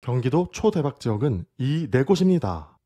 경기도 초대박 지역은 이 네 곳입니다.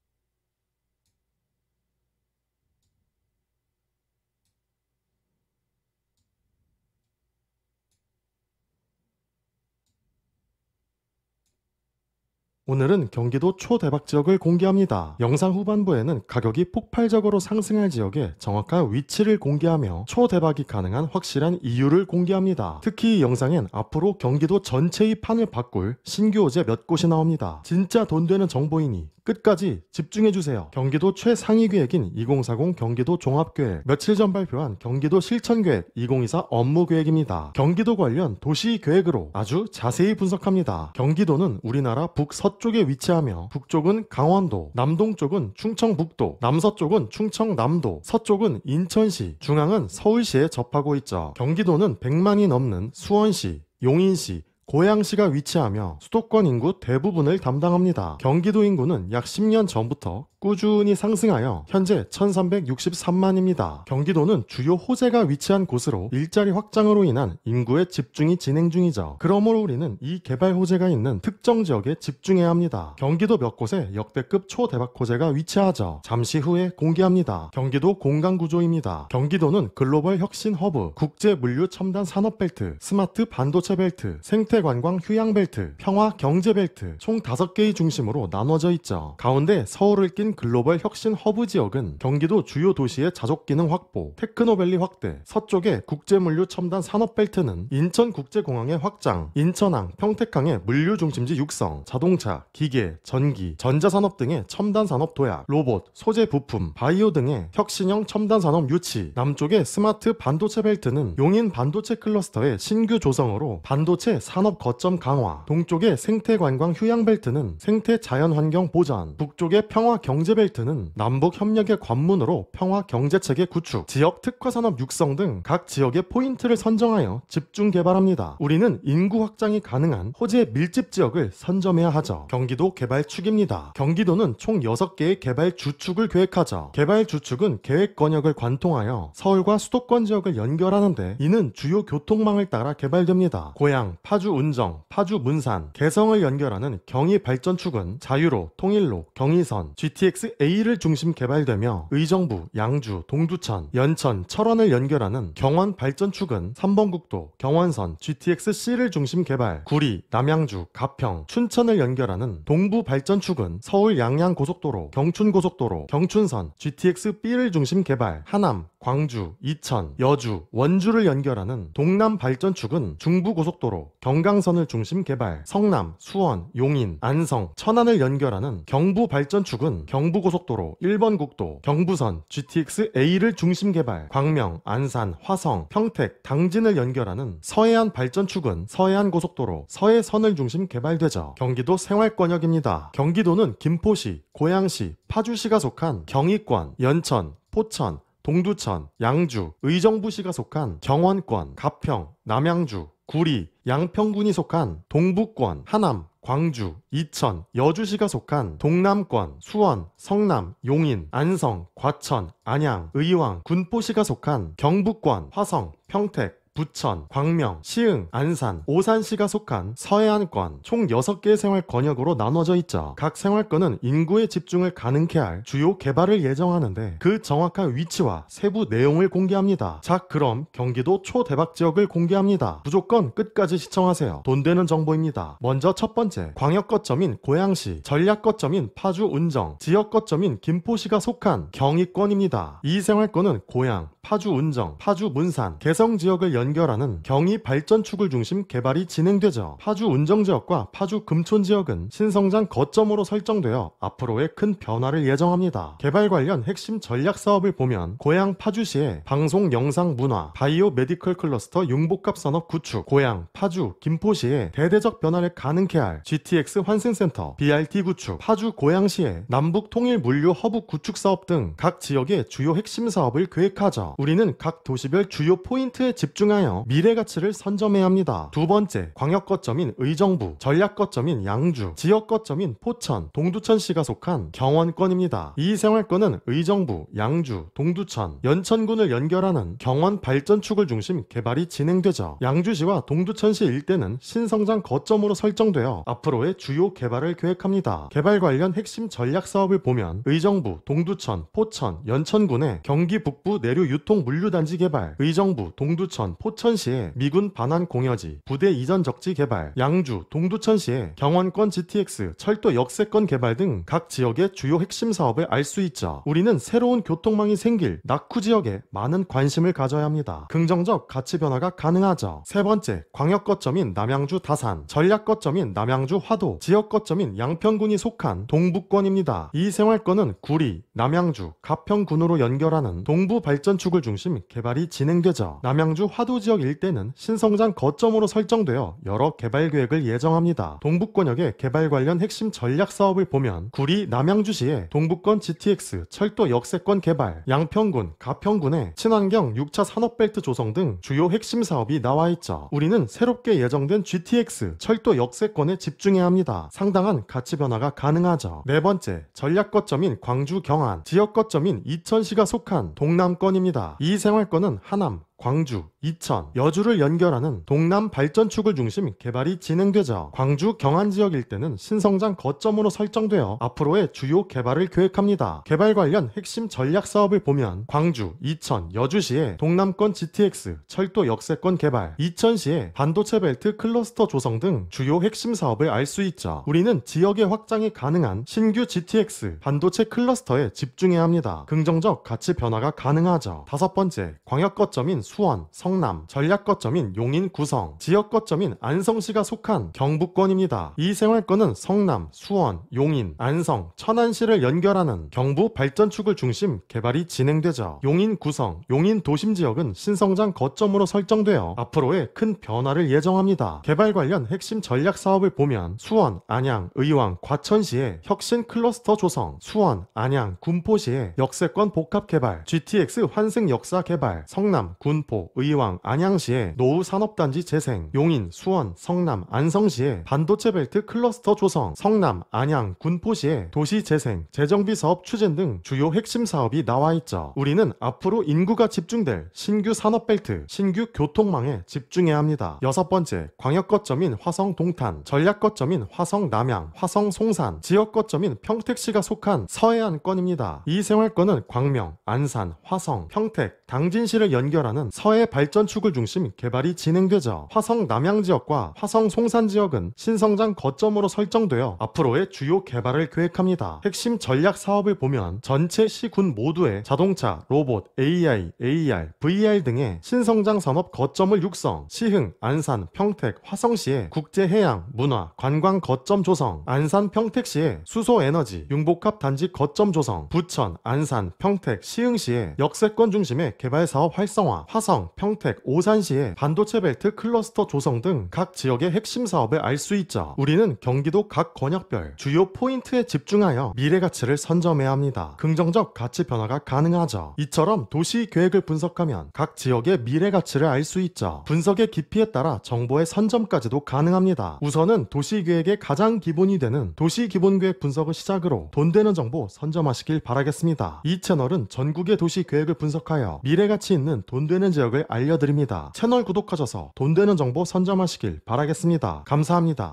오늘은 경기도 초대박 지역을 공개합니다. 영상 후반부에는 가격이 폭발적으로 상승할 지역의 정확한 위치를 공개하며 초대박이 가능한 확실한 이유를 공개합니다. 특히 이 영상엔 앞으로 경기도 전체의 판을 바꿀 신규 호재 몇 곳이 나옵니다. 진짜 돈 되는 정보이니 끝까지 집중해주세요. 경기도 최상위 계획인 2040 경기도 종합계획, 며칠 전 발표한 경기도 실천계획 2024 업무계획입니다. 경기도 관련 도시 계획으로 아주 자세히 분석합니다. 경기도는 우리나라 북서쪽에 위치하며 북쪽은 강원도, 남동쪽은 충청북도, 남서쪽은 충청남도, 서쪽은 인천시, 중앙은 서울시에 접하고 있죠. 경기도는 100만이 넘는 수원시, 용인시, 고양시가 위치하며 수도권 인구 대부분을 담당합니다. 경기도 인구는 약 10년 전부터 꾸준히 상승하여 현재 1363만입니다. 경기도는 주요 호재가 위치한 곳으로 일자리 확장으로 인한 인구의 집중이 진행 중이죠. 그러므로 우리는 이 개발 호재가 있는 특정 지역에 집중해야 합니다. 경기도 몇 곳에 역대급 초대박 호재가 위치하죠. 잠시 후에 공개합니다. 경기도 공간 구조입니다. 경기도는 글로벌 혁신 허브, 국제 물류 첨단 산업 벨트, 스마트 반도체 벨트, 생태 관광 휴양 벨트, 평화 경제 벨트 총 5개의 중심으로 나눠져 있죠. 가운데 서울을 낀 글로벌 혁신 허브 지역은 경기도 주요 도시의 자족 기능 확보, 테크노밸리 확대, 서쪽의 국제물류 첨단 산업벨트는 인천국제공항의 확장, 인천항, 평택항의 물류 중심지 육성, 자동차, 기계, 전기, 전자산업 등의 첨단 산업 도약, 로봇, 소재 부품, 바이오 등의 혁신형 첨단 산업 유치, 남쪽의 스마트 반도체 벨트는 용인 반도체 클러스터의 신규 조성으로 반도체 산업 거점 강화, 동쪽의 생태 관광 휴양 벨트는 생태 자연 환경 보전, 북쪽의 평화 경제 벨트는 남북 협력의 관문으로 평화 경제 체계 구축, 지역 특화 산업 육성 등 각 지역의 포인트를 선정하여 집중 개발합니다. 우리는 인구 확장이 가능한 호재 밀집 지역을 선점해야 하죠. 경기도 개발 축입니다. 경기도는 총 6개의 개발 주축을 계획하죠. 개발 주축은 계획 권역을 관통하여 서울과 수도권 지역을 연결하는데 이는 주요 교통망을 따라 개발됩니다. 고양, 파주 운정, 파주 문산, 개성을 연결하는 경의 발전축은 자유로, 통일로, 경의선, GTX-A를 중심 개발되며 의정부, 양주, 동두천, 연천, 철원을 연결하는 경원 발전축은 3번 국도, 경원선, GTX-C를 중심 개발, 구리, 남양주, 가평, 춘천을 연결하는 동부 발전축은 서울 양양 고속도로, 경춘 고속도로, 경춘선, GTX-B를 중심 개발, 하남, 광주, 이천, 여주, 원주를 연결하는 동남 발전축은 중부고속도로, 경강선을 중심 개발, 성남, 수원, 용인, 안성, 천안을 연결하는 경부 발전축은 경부고속도로, 1번 국도, 경부선, GTX-A를 중심 개발, 광명, 안산, 화성, 평택, 당진을 연결하는 서해안 발전축은 서해안 고속도로, 서해선을 중심 개발되죠. 경기도 생활권역입니다. 경기도는 김포시, 고양시, 파주시가 속한 경의권, 연천, 포천, 동두천, 양주, 의정부시가 속한 경원권, 가평, 남양주, 구리, 양평군이 속한 동북권, 하남, 광주, 이천, 여주시가 속한 동남권, 수원, 성남, 용인, 안성, 과천, 안양, 의왕, 군포시가 속한 경북권, 화성, 평택, 부천, 광명, 시흥, 안산, 오산시가 속한 서해안권 총 6개의 생활권역으로 나눠져 있죠. 각 생활권은 인구의 집중을 가능케 할 주요 개발을 예정하는데 그 정확한 위치와 세부 내용을 공개합니다. 자, 그럼 경기도 초대박 지역을 공개합니다. 무조건 끝까지 시청하세요. 돈 되는 정보입니다. 먼저 첫 번째, 광역 거점인 고양시, 전략 거점인 파주 운정, 지역 거점인 김포시가 속한 경의권입니다. 이 생활권은 고양, 파주 운정, 파주 문산, 개성 지역을 연결하는 경의 발전축을 중심 개발이 진행되죠. 파주 운정 지역과 파주 금촌 지역은 신성장 거점으로 설정되어 앞으로의 큰 변화를 예정합니다. 개발 관련 핵심 전략 사업을 보면 고양 파주시의 방송 영상 문화, 바이오 메디컬 클러스터 융복합 산업 구축, 고양, 파주, 김포시의 대대적 변화를 가능케 할 GTX 환승센터, BRT 구축, 파주 고양시의 남북 통일 물류 허브 구축 사업 등 각 지역의 주요 핵심 사업을 계획하죠. 우리는 각 도시별 주요 포인트에 집중할 집중하여 미래 가치를 선점해야 합니다. 두 번째, 광역 거점인 의정부, 전략 거점인 양주, 지역 거점인 포천, 동두천시가 속한 경원권입니다. 이 생활권은 의정부, 양주, 동두천, 연천군을 연결하는 경원 발전축을 중심 개발이 진행되죠. 양주시와 동두천시 일대는 신성장 거점으로 설정되어 앞으로의 주요 개발을 계획합니다. 개발 관련 핵심 전략 사업을 보면 의정부, 동두천, 포천, 연천군의 경기 북부 내류 유통 물류단지 개발, 의정부, 동두천, 포천시의 미군 반환 공여지, 부대 이전 적지 개발, 양주, 동두천시의 경원권 GTX, 철도 역세권 개발 등 각 지역의 주요 핵심 사업을 알 수 있죠. 우리는 새로운 교통망이 생길 낙후 지역에 많은 관심을 가져야 합니다. 긍정적 가치 변화가 가능하죠. 세 번째, 광역 거점인 남양주 다산, 전략 거점인 남양주 화도, 지역 거점인 양평군이 속한 동북권입니다. 이 생활권은 구리, 남양주, 가평군으로 연결하는 동부 발전축을 중심 개발이 진행되죠. 남양주 화도 지역 일대는 신성장 거점으로 설정되어 여러 개발 계획을 예정합니다. 동북권역의 개발 관련 핵심 전략 사업을 보면 구리, 남양주시의 동북권 GTX, 철도 역세권 개발, 양평군, 가평군의 친환경 6차 산업벨트 조성 등 주요 핵심 사업이 나와 있죠. 우리는 새롭게 예정된 GTX, 철도 역세권에 집중해야 합니다. 상당한 가치 변화가 가능하죠. 네 번째, 전략 거점인 광주 경안, 지역 거점인 이천시가 속한 동남권입니다. 이 생활권은 하남, 광주, 이천, 여주를 연결하는 동남 발전축을 중심 개발이 진행되죠. 광주 경안 지역 일대는 신성장 거점으로 설정되어 앞으로의 주요 개발을 계획합니다. 개발 관련 핵심 전략 사업을 보면 광주, 이천, 여주시의 동남권 GTX, 철도 역세권 개발, 이천시의 반도체 벨트 클러스터 조성 등 주요 핵심 사업을 알 수 있죠. 우리는 지역의 확장이 가능한 신규 GTX, 반도체 클러스터에 집중해야 합니다. 긍정적 가치 변화가 가능하죠. 다섯 번째, 광역 거점인 수원, 성남, 전략 거점인 용인 구성, 지역 거점인 안성시가 속한 경북권입니다. 이 생활권은 성남, 수원, 용인, 안성, 천안시를 연결하는 경부 발전축을 중심 개발이 진행되죠. 용인 구성, 용인 도심 지역은 신성장 거점으로 설정되어 앞으로의 큰 변화를 예정합니다. 개발 관련 핵심 전략 사업을 보면 수원, 안양, 의왕, 과천시의 혁신 클러스터 조성, 수원, 안양, 군포시의 역세권 복합 개발, GTX 환승 역사 개발, 성남, 군포, 의왕, 안양시의 노후 산업단지 재생, 용인, 수원, 성남, 안성시의 반도체 벨트 클러스터 조성, 성남, 안양, 군포시의 도시 재생, 재정비 사업 추진 등 주요 핵심 사업이 나와 있죠. 우리는 앞으로 인구가 집중될 신규 산업벨트, 신규 교통망에 집중해야 합니다. 여섯 번째, 광역 거점인 화성 동탄, 전략 거점인 화성 남양, 화성 송산, 지역 거점인 평택시가 속한 서해안권입니다. 이 생활권은 광명, 안산, 화성, 평택, 당진시를 연결하는 서해 발전축을 중심 개발이 진행되죠. 화성 남양 지역과 화성 송산 지역은 신성장 거점으로 설정되어 앞으로의 주요 개발을 계획합니다. 핵심 전략 사업을 보면 전체 시군 모두의 자동차, 로봇, AI, AR, VR 등의 신성장 산업 거점을 육성, 시흥, 안산, 평택, 화성시의 국제해양, 문화, 관광 거점 조성, 안산, 평택시의 수소에너지, 융복합 단지 거점 조성, 부천, 안산, 평택, 시흥시의 역세권 중심의 개발 사업 활성화, 화성, 평택, 오산시의 반도체 벨트 클러스터 조성 등 각 지역의 핵심 사업을 알 수 있죠. 우리는 경기도 각 권역별 주요 포인트에 집중하여 미래 가치를 선점해야 합니다. 긍정적 가치 변화가 가능하죠. 이처럼 도시 계획을 분석하면 각 지역의 미래 가치를 알 수 있죠. 분석의 깊이에 따라 정보의 선점까지도 가능합니다. 우선은 도시 계획의 가장 기본이 되는 도시 기본 계획 분석을 시작으로 돈 되는 정보 선점하시길 바라겠습니다. 이 채널은 전국의 도시 계획을 분석하여 미래 가치 있는 돈 되는 지역을 알려드립니다. 채널 구독하셔서 돈 되는 정보 선점하시길 바라겠습니다. 감사합니다.